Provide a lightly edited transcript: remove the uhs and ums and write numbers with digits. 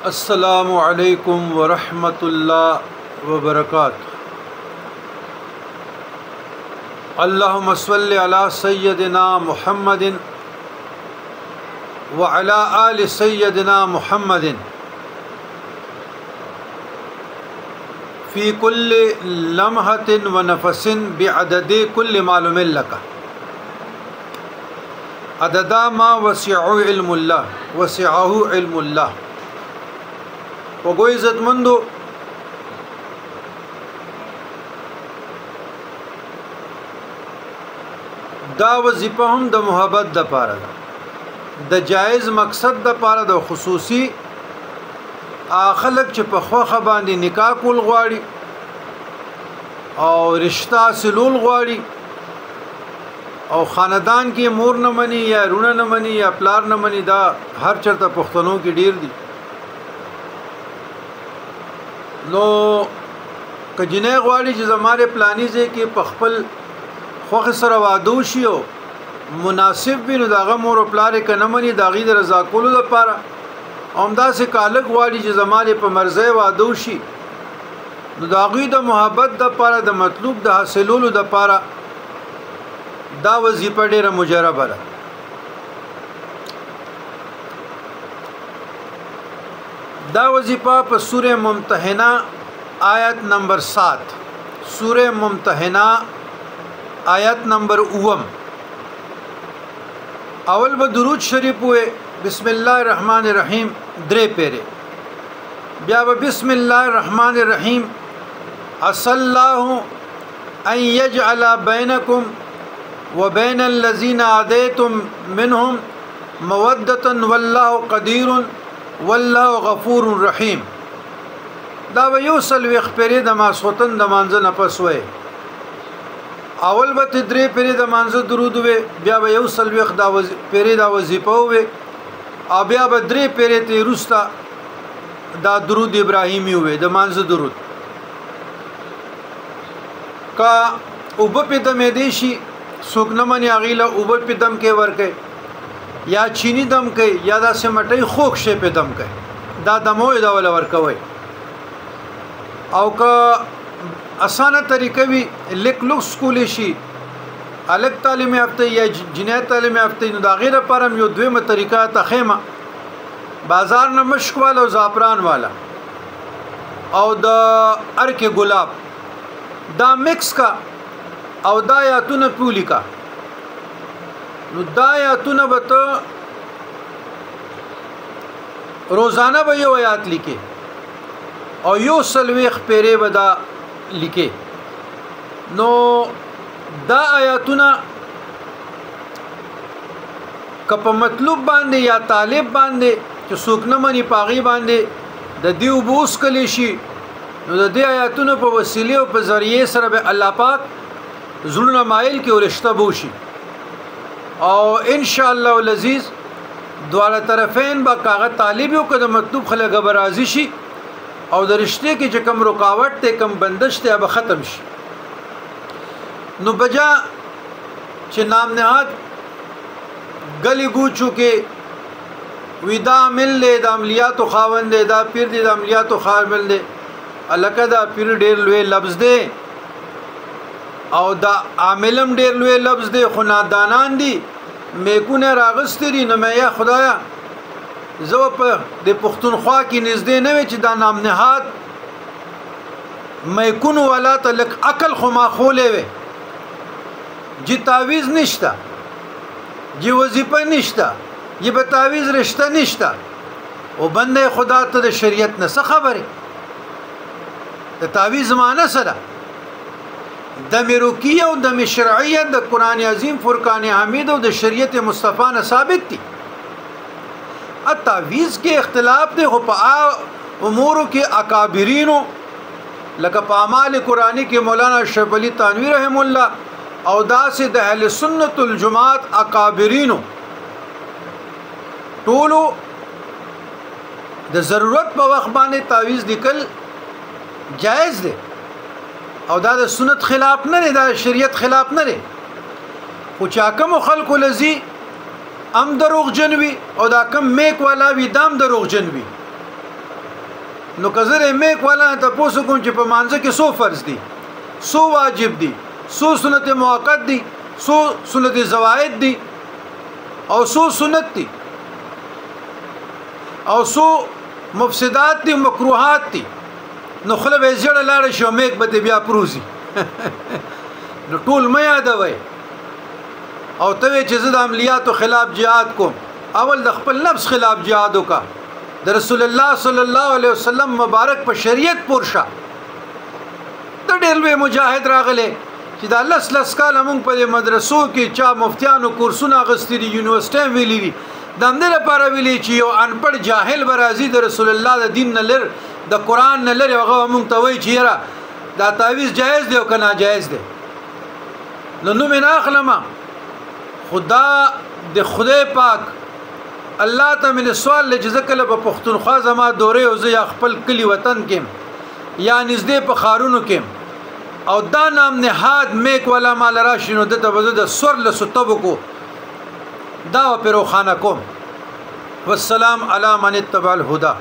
السلام علیکم ورحمۃ اللہ وبرکاتہ۔ اللہم صلی علی سیدنا محمد وعلی آل سیدنا محمد فی کل لمحۃ ونفس بعدد کل معلوم لک عدد ما وسعہ علم اللہ۔ وگوئی عزت مندو، دا وظیفه هم د محبت د پاره ده، د جایز مقصد د پاره د خصوصي خلق چې په خوخه باندې نکاح کول غواړي او رشتہ سلول غواړي او خاندان کې مور نه مني یا رونه نه مني یا پلار نه مني، دا هر چرته پښتنو کې ډیر دي. نو که جنې غواړي چې زماره پلاني ځای کې په خپل خوښ سره واده وشي او مناسب وي، نو دغه مور او پلار یې که نه مني د هغې د رضا کولو لپاره همداسې که هلک غواړي چې زمارې په مرضۍ واده وشي، نو د هغوی د محبت دپاره د مطلوب د حاصلولو دپاره دا وظیفه ډېره مجربه ده. دا وظیفه په سوره ممتحنه آیت نمبر 7، سوره ممتحنه آیت نمبر 9 اول به درود شریف وې بسم الله الرحمن الرحیم 3 پیره، بیا به بسم الله الرحمن الرحیم عسى الله ان يجعل بينكم وبين الذين عاديتم منهم موده والله قدير والله غفور رحیم. دا به یو سلویخ پیری د ماسخوتن د مانځه نه پس وی، اول به 3 پیری د مانځه درود وی، بیا به یو سلویخ دا پیری دا وظیفه وی، او بیا به 3 پیری ته روستا دا درود ابراهیمی وی د مانځه درود. کا اوب په دمې دی شي څوک نه مني اغیله اوب په دم کې ورکه یا چینی دم کوي یا دا سمټي خوک شي په دم کوي، دا دموي دا ول ورکوي. او که اسانه طریقه وی لیک لوک سکول شي الګ تعلیم یافته یا جنایت تعلیم یافته، نو دا غیره پرم یو دویمه طریقه ته خیمه بازار نه مشکوال او زعفران والا او د ارکه ګلاب دا مکس کا او دا یاتونه پولی کا، نو دا آیاتونه به ته روزانه به یو آیات لیکي او یو سلویخ پیری به دا لیکي. نو دا آیاتونه که په مطلوب باندې یا طالب باندې چې څوک نه مني په هغې باندې د دې اوبه وڅکلی شي، نو د دې آیاتونو په وسیلې او په ذریعې سره به الله پاک زړونه مایل کړي او رشته به وشي، او ان شاء الله العزیز دواړه طرفین با کاغه طالب یو کده مطلوب خلک به راضی شي او د رشته کې چې کم رکاوټ ته کم بندش ته به ختم شي. نو بجا چې نام نهاد گلی گوچو کې ودا مل له د عملیاتو خاوند دا پیر دی د عملیاتو خاوند دی، الکه دا پیر ډیر لوی لفظ دی او دا عاملم ډیر لوی لفظ دی، خو نادانان دي میکونه راغستې دي. نو مې یا خدایا زه په د پښتونخوا کې نږدې نه وي چې دا نام نهاد میکونو والا ته لک عقل خو ماخولې وي، جی تعویز نشته، جی وظیفه نشته، جی به تعویز رشته نشته، او بنده خدا ته د شریعت نه څه خبره؟ د تعویز معنی سره د مروکیه او د شرعیه د قران عظیم فرقان حمید او د شریعت مصطفی نه ثابت دي. تعویز کې اختلاف دی خو په امورو کې اکابرینو لکه په اعمال قرآنی کې مولانا اشرف علي تانوی رحم الله او داسې د اهل سنت الجماعت اکابرینو ټولو د ضرورت په وخت باندې تعویز لیکل جائز دی او دا د سنت خلاف نه دی، دا شریعت خلاف نه دی. خو چا کوم خلکو لذي ام دروغ جنوي او دا کم میک والا وی دام دروغ جنوي نو کزر میک والا ته پوسو کوم چې په مانځه کې سو فرض دي سو واجب دي سو سنت موقت دي سو سنت زوائد دي او سو سنت دي او سو مفسدات دي مکروهات دي نو خله به زړه لاړ شو میک به بیا پروزي نو ټول مې یادوي او ته چې زه د عملیاتو خلاف jihad کوم اول د خپل نفس خلاف jihad وکا د رسول الله صلی الله علیه وسلم مبارک په شریعت پورشه د ډېر لوی مجاهد راغله چې د لس کال موږ په مدرسو کې چا مفتیانو کورسونه غستې دي یونیورسيټي ویلي دي د همدې لپاره ویلي چې یو انپړ جاهل برازي د رسول الله د دین نه لر د قران نه لر هغه موږ ته وایي چې یاره دا تعویذ جایز دی او که ناجایز دی نو مې نه اخلم خدا د خدای پاک الله ته من سوال لجزه کله په پښتونخوا زما دورې او زه یا خپل کلی وطن کې یا نږدې په خارونو کې او دا نام نهاد میک ولا مال راشنو د ته د سور له ستبو کو دا په روخانه کوم والسلام علی من اتبع الهدى